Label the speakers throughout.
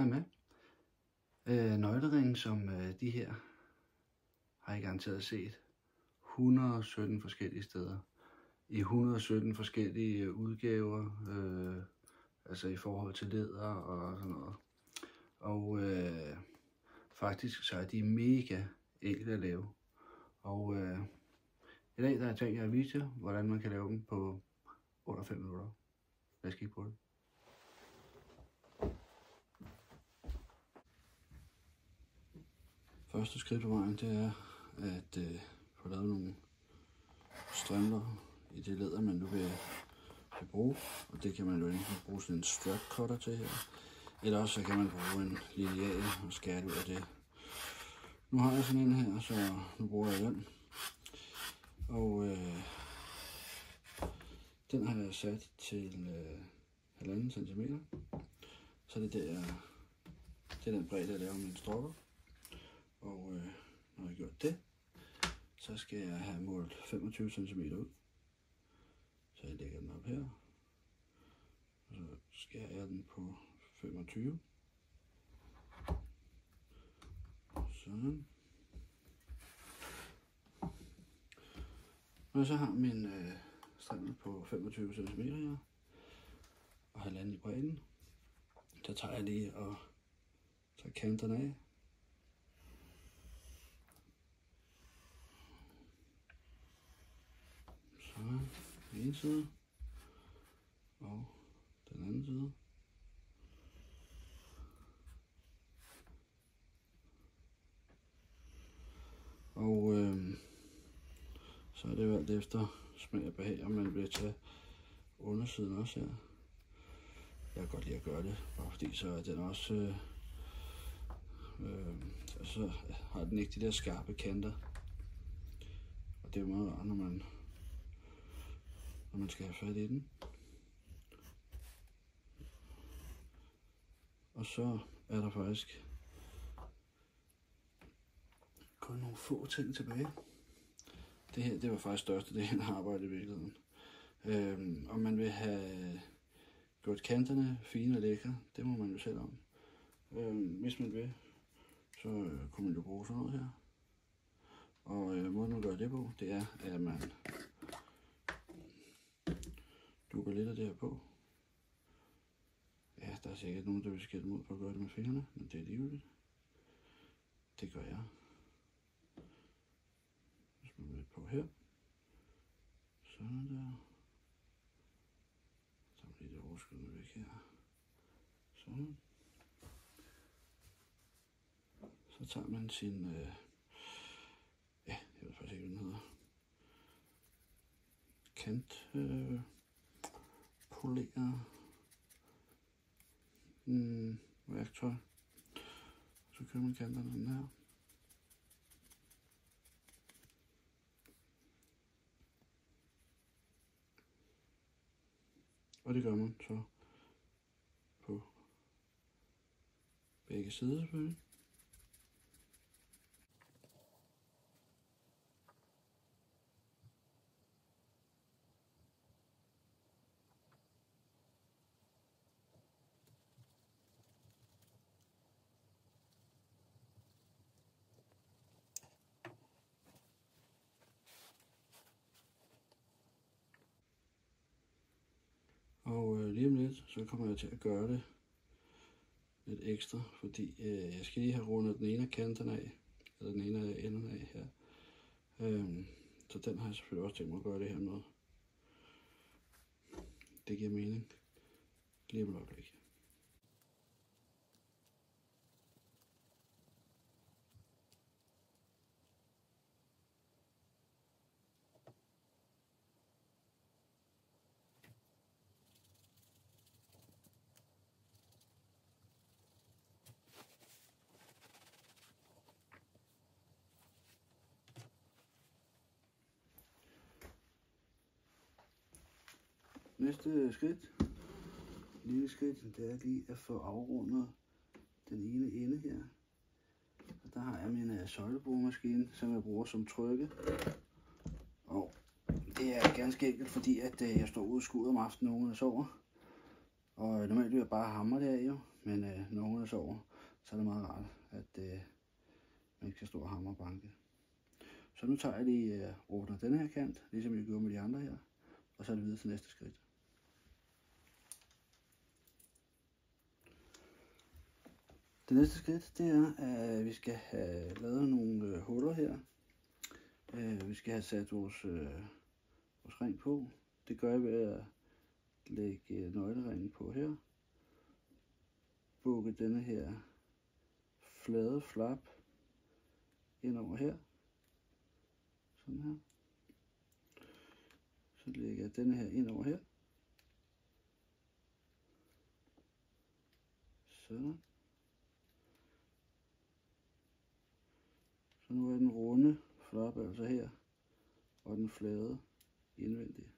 Speaker 1: Hej med. Nøgleringe som de her har I garanteret set 117 forskellige steder. I 117 forskellige udgaver, altså i forhold til læder og sådan noget. Og faktisk så er de mega enkle at lave. Og i dag der har jeg tænkt jer at vise jer, hvordan man kan lave dem på under 5 minutter. Lad os kigge på det. Første skridt på vejen, det er at få lavet nogle strimler i det læder, man nu vil bruge. Og det kan man jo enten bruge sådan en strap cutter til her, eller også så kan man bruge en lineal og skære det ud af det. Nu har jeg sådan en her, så nu bruger jeg den. Og den har jeg sat til 1,5 cm. Så det er den bredde, jeg laver mine stropper. Og når jeg har gjort det, så skal jeg have målt 25 cm ud. Så jeg lægger den op her. Og så skærer jeg den på 25. Sådan. Når jeg så har min strimmel på 25 cm her, og 1,5 i bredden, så tager jeg lige og tager kanterne af. Sådan, den ene side, og den anden side. Og så er det jo alt efter smag og behag, om man vil tage undersiden også her. Jeg kan godt lide at gøre det, bare fordi så er den også, så har den ikke de der skarpe kanter. Og det er meget rart, når man skal have fat i den. Og så er der faktisk kun nogle få ting tilbage. Det her, det var faktisk størstedelen af arbejdet i virkeligheden. Om man vil have gjort kanterne fine og lækre, det må man jo selv om. Hvis man vil, så kunne man jo bruge sådan noget her. Og måden man gør det på, det er, at man dukker lidt af det her på. Ja, der er sikkert nogen, der vil skælde mod på at gøre det med fingrene, men det er ligeligt. Det gør jeg. Så skal man lidt på her. Sådan der. Så bliver det overskydende væk her. Sådan. Så tager man sin, ja, jeg ved faktisk ikke, hvad den hedder. Kant polerer værktøj. Så kører man kanterne den her. Og det gør man så på begge sider selvfølgelig. Og lige om lidt, så kommer jeg til at gøre det lidt ekstra, fordi jeg skal lige have rundet den ene af kanterne af, eller den ene af enderne af her. Så den har jeg selvfølgelig også tænkt mig at gøre det her med. Det giver mening. Lige om et øjeblik. Næste skridt, lille skridt, det er lige at få afrundet den ene ende her. Og der har jeg min søjleboremaskine, som jeg bruger som trykke. Og det er ganske enkelt, fordi at jeg står ude i skuddet om aftenen, når jeg sover. Og normalt vil jeg bare hamre det af jo, men når ungerne sover, så er det meget rart, at man ikke skal stå og hamre og banke. Så nu tager jeg lige ordner denne her kant, ligesom jeg gjorde med de andre her, og så er det videre til næste skridt. Det næste skridt, det er, at vi skal have lavet nogle huller her. Vi skal have sat vores ring på. Det gør jeg ved at lægge nøgleringen på her. Bukke denne her flade flap ind over her. Sådan her. Så lægger jeg denne her ind over her. Sådan. Så nu er den runde flap altså her, og den flade indvendigt.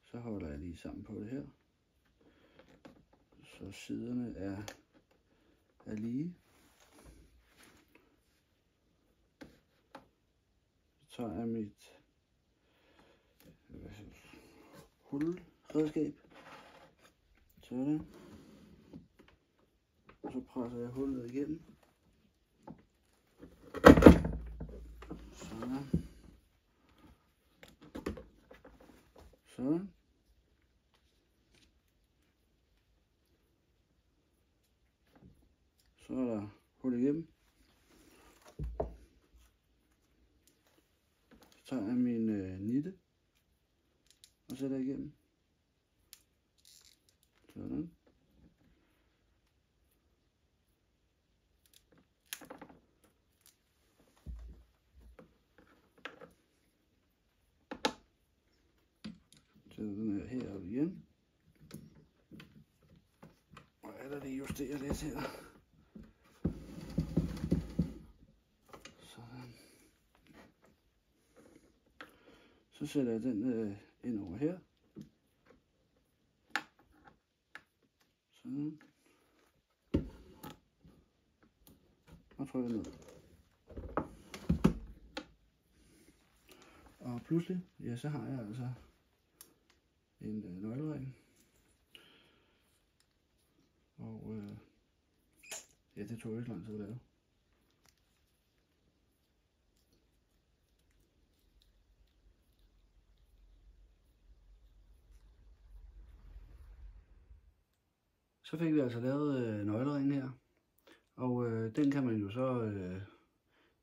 Speaker 1: Så holder jeg lige sammen på det her, så siderne er lige. Så tager jeg mit hulredskab, sådan, og så presser jeg hullet igennem. Sådan. Sådan. Så er der hul igennem. Så tager jeg min nitte og sætter igennem. Sådan. Sætter den her herop igen. Og jeg lader lige justere lidt her. Sådan. Så sætter jeg den ind over her. Sådan. Og trykker ned. Og pludselig, ja, så har jeg altså en nøglering. Og ja, det tog ikke lang tid at lave. Så fik vi altså lavet nøgleringen her. Og den kan man jo så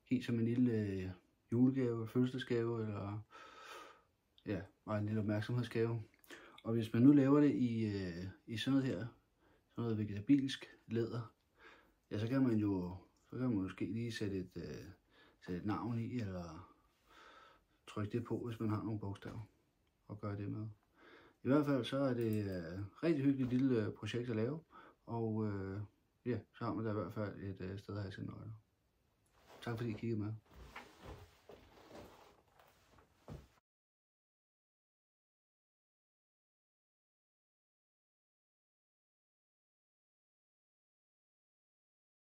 Speaker 1: give som en lille julegave, fødselsdagsgave, eller ja, bare en lille opmærksomhedsgave. Og hvis man nu laver det i sådan noget her, sådan noget vegetabilsk læder, ja, så kan man måske lige sætte et navn i, eller trykke det på, hvis man har nogle bogstaver, og gøre det med. I hvert fald så er det et rigtig hyggeligt lille projekt at lave, og ja, så har man da i hvert fald et sted at have sine nøgler. Tak fordi I kiggede med.